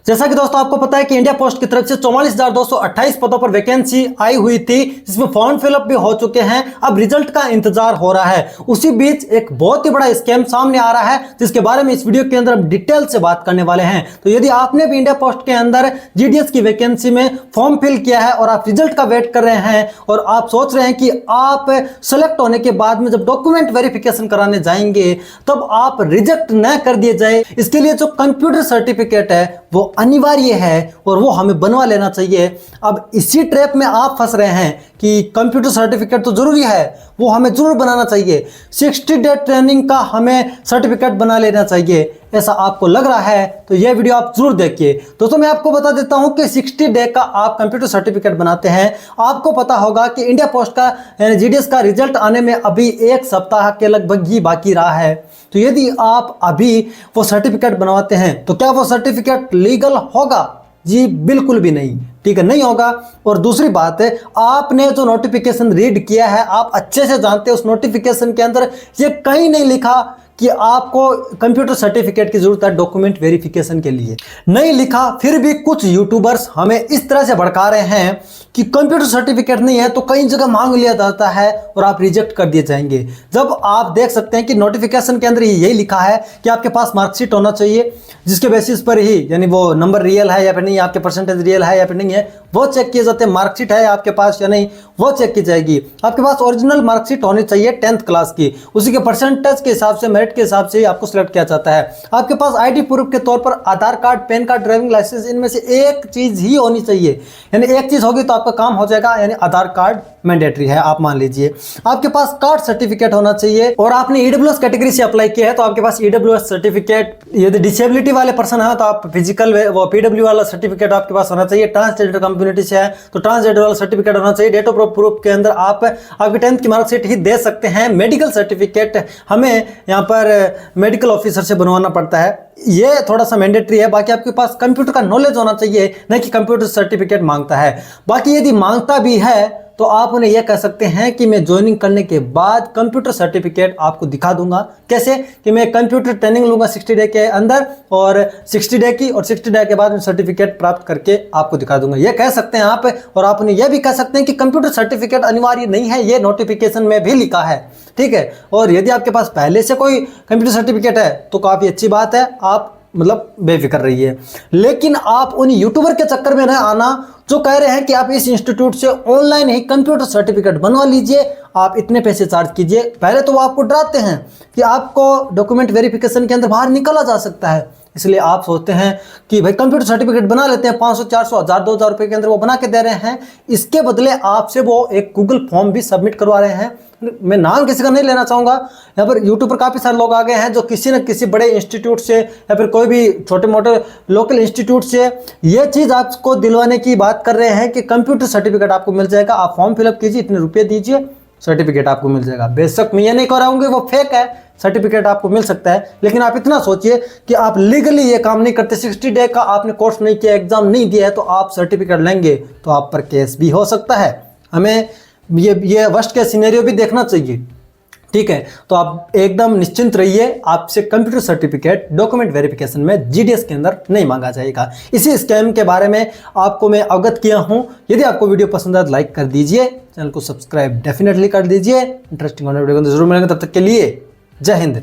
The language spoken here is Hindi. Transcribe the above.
जैसा कि दोस्तों आपको पता है कि इंडिया पोस्ट की तरफ से 44,228 पदों पर वैकेंसी आई हुई थी, जिसमें फॉर्म फिलअप भी हो चुके हैं। अब रिजल्ट का इंतजार हो रहा है। उसी बीच एक बहुत ही बड़ा स्कैम सामने आ रहा है, जिसके बारे में इस वीडियो के अंदर हम डिटेल से बात करने वाले हैं। तो यदि आपने भी इंडिया पोस्ट के अंदर जीडीएस की वैकेंसी में फॉर्म फिल किया है और आप रिजल्ट का वेट कर रहे हैं और आप सोच रहे हैं कि आप सेलेक्ट होने के बाद में जब डॉक्यूमेंट वेरिफिकेशन कराने जाएंगे तब आप रिजेक्ट न कर दिए जाए, इसके लिए जो कंप्यूटर सर्टिफिकेट है वो अनिवार्य है और वो हमें बनवा लेना चाहिए। अब इसी ट्रैप में आप फंस रहे हैं कि कंप्यूटर सर्टिफिकेट तो जरूरी है, वो हमें जरूर बनाना चाहिए। 60 डे ट्रेनिंग का हमें सर्टिफिकेट बना लेना चाहिए, ऐसा आपको लग रहा है तो यह वीडियो आप जरूर देखिए। दोस्तों मैं आपको बता देता हूं कि 60 डे का आप कंप्यूटर सर्टिफिकेट बनाते हैं। आपको पता होगा कि इंडिया पोस्ट का यानी जीडीएस का रिजल्ट आने में अभी एक सप्ताह के लगभग ही बाकी रहा है। तो यदि आप अभी वो सर्टिफिकेट बनवाते हैं तो क्या वो सर्टिफिकेट लीगल होगा? जी बिल्कुल भी नहीं, ठीक है, नहीं होगा। और दूसरी बात है, आपने जो नोटिफिकेशन रीड किया है आप अच्छे से जानते हैं उस नोटिफिकेशन के अंदर ये कहीं नहीं लिखा कि आपको कंप्यूटर सर्टिफिकेट की जरूरत है डॉक्यूमेंट वेरिफिकेशन के लिए, नहीं लिखा। फिर भी कुछ यूट्यूबर्स हमें इस तरह से भड़का रहे हैं कि कंप्यूटर सर्टिफिकेट नहीं है तो कई जगह मांग लिया जाता है और आप रिजेक्ट कर दिए जाएंगे। जब आप देख सकते हैं कि नोटिफिकेशन के अंदर यही लिखा है कि आपके पास मार्कशीट होना चाहिए, जिसके बेसिस पर ही यानी वो नंबर रियल है या फिर नहीं, आपके परसेंटेज रियल है या फिर नहीं है, वो चेक किए जाते हैं। मार्कशीट है आपके पास या नहीं, वो चेक की जाएगी। आपके पास ओरिजिनल मार्कशीट होनी चाहिए 10th क्लास की, उसी के परसेंटेज के हिसाब से, मेरिट के हिसाब से आपको सिलेक्ट किया जाता है। आपके पास आईडी प्रूफ के तौर पर Aadhaar card, PAN card, driving licence, इनमें से एक चीज ही होनी चाहिए। यानी एक चीज होगी तो आपका काम हो जाएगा, यानी आधार कार्ड मैंडेटरी है, आप मान लीजिए। आपके पास कास्ट सर्टिफिकेट होना चाहिए और आपने ईडब्ल्यूएस कैटेगरी से अप्लाई किया है तो आपके पास ईडब्ल्यूएस सर्टिफिकेट, यदि डिसेबिलिटी वाले पर्सन है तो आप फिजिकल वो पीडब्ल्यू वाला सर्टिफिकेट आपके पास होना चाहिए। ट्रांसजेंडर कम्युनिटी से है तो ट्रांसजेंडर वाला सर्टिफिकेट होना चाहिए। डेट ऑफ प्रूफ के अंदर आप आपकी 10th की मार्कशीट ही दे सकते हैं। मेडिकल सर्टिफिकेट हमें यहाँ पर मेडिकल ऑफिसर से बनवाना पड़ता है, ये थोड़ा सा मैंडेटरी है। बाकी आपके पास कंप्यूटर का नॉलेज होना चाहिए, नहीं कि कंप्यूटर सर्टिफिकेट मांगता है। बाकी यदि मांगता भी है तो आप उन्हें यह कह सकते हैं कि मैं ज्वाइनिंग करने के बाद कंप्यूटर सर्टिफिकेट आपको दिखा दूंगा। कैसे? कि मैं कंप्यूटर ट्रेनिंग लूंगा 60 डे के अंदर और 60 डे की, और 60 डे के बाद मैं सर्टिफिकेट प्राप्त करके आपको दिखा दूंगा, यह कह सकते हैं आप। और आप उन्हें यह भी कह सकते हैं कि कंप्यूटर सर्टिफिकेट अनिवार्य नहीं है, यह नोटिफिकेशन में भी लिखा है, ठीक है। और यदि आपके पास पहले से कोई कंप्यूटर सर्टिफिकेट है तो काफ़ी अच्छी बात है, आप मतलब बेफिक्र रहिए। लेकिन आप उन यूट्यूबर के चक्कर में न आना जो कह रहे हैं कि आप इस इंस्टीट्यूट से ऑनलाइन ही कंप्यूटर सर्टिफिकेट बनवा लीजिए, आप इतने पैसे चार्ज कीजिए। पहले तो वो आपको डराते हैं कि आपको डॉक्यूमेंट वेरिफिकेशन के अंदर बाहर निकाला जा सकता है, इसलिए आप सोचते हैं कि भाई कंप्यूटर सर्टिफिकेट बना लेते हैं, 500, 400, 1000, 2000 रुपये के अंदर वो बना के दे रहे हैं। इसके बदले आपसे वो एक गूगल फॉर्म भी सबमिट करवा रहे हैं। मैं नाम किसी का नहीं लेना चाहूँगा, यहाँ पर यूट्यूब पर काफ़ी सारे लोग आ गए हैं जो किसी न किसी बड़े इंस्टीट्यूट से या फिर कोई भी छोटे मोटे लोकल इंस्टीट्यूट से ये चीज़ आपको दिलवाने की बात कर रहे हैं कि कंप्यूटर सर्टिफिकेट आपको मिल जाएगा, आप फॉर्म फिलअप कीजिए, इतने रुपये दीजिए, सर्टिफिकेट आपको मिल जाएगा। बेशक मैं ये नहीं कराऊंगी वो फेक है, सर्टिफिकेट आपको मिल सकता है, लेकिन आप इतना सोचिए कि आप लीगली ये काम नहीं करते। 60 डे का आपने कोर्स नहीं किया, एग्जाम नहीं दिया है तो आप सर्टिफिकेट लेंगे तो आप पर केस भी हो सकता है। हमें ये वर्स्ट केस सिनेरियो भी देखना चाहिए, ठीक है। तो आप एकदम निश्चिंत रहिए, आपसे कंप्यूटर सर्टिफिकेट डॉक्यूमेंट वेरिफिकेशन में जीडीएस के अंदर नहीं मांगा जाएगा। इसी स्कैम के बारे में आपको मैं अवगत किया हूं। यदि आपको वीडियो पसंद आए तो लाइक कर दीजिए, चैनल को सब्सक्राइब डेफिनेटली कर दीजिए। इंटरेस्टिंग वीडियो जरूर मिलेंगे, तब तक के लिए जय हिंद।